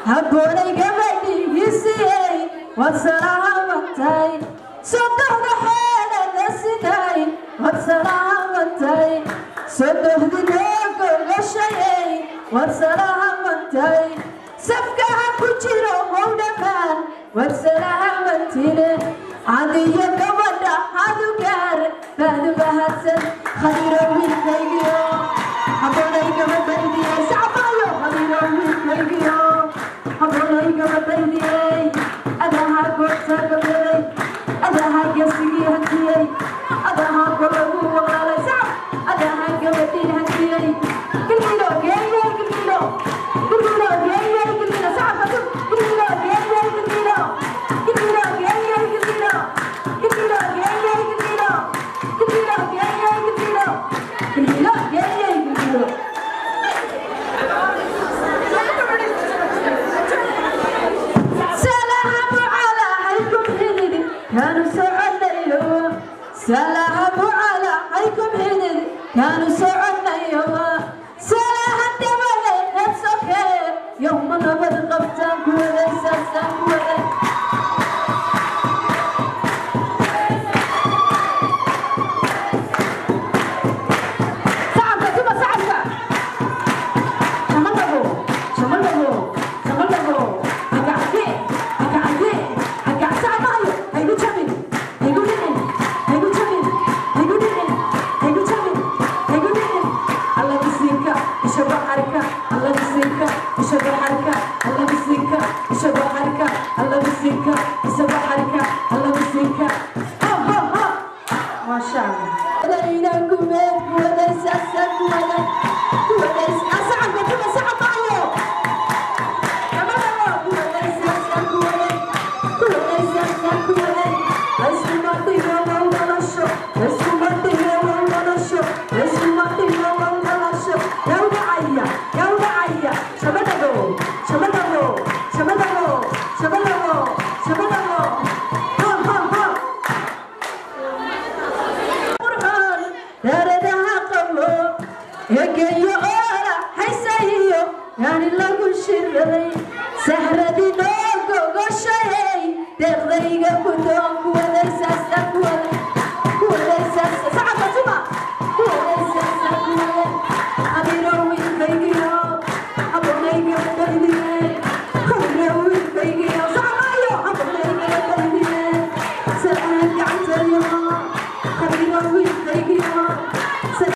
habboonay gabadhigiisiyey wadsalaamantay sodohda xeelada siday wadsalaamantay sodohdinoo gogashayey wadsalaamantay safkaha ku jiro how dhammaan wadsalaamantine adiyo gabadha hadugaar baadu bahadsan khadiro wiilkaygiyo habboonay gabadhaydiyey sacbaayo khadiro wiilkaygiyo habboonay gabadhaydiyey adaha goorta gabaday adaha gesigii hantiyey adaha golagu walaalay sacab adaha gabadhii hantiyey gilgilo geeyey gilgilo gilgilo geeyey gilgilo sacabka gilgilo geeyey gilgilo gilgilo geeyey gilgilo gilgilo geeyey gilgilo gilgilo geeyey gilgilo gilgilo geeyey gilgilo سلام عليكم هدد كانوا سعنا يوما سلام دبلي نفسك يوم نبض قبتك وليس سكوة سعبك ثم سعبك شمالبو شمالبو شمالبو أقعدي أقعدي أقعد سعبايو هيدو جميل هيدو جميل ما شاء الله. لينا كوميت وليس سكوة وليس أسعد كم سعد معه. كمان وليس سكوة وليس سكوة ليس ما تيجي ولا شو ليس ما تيجي ولا شو ليس ما تيجي ولا شو يوم عيا يوم عيا شبابو شبابو شبابو شبابو شبابو يا أورا حيسايو يعني لا كل شيء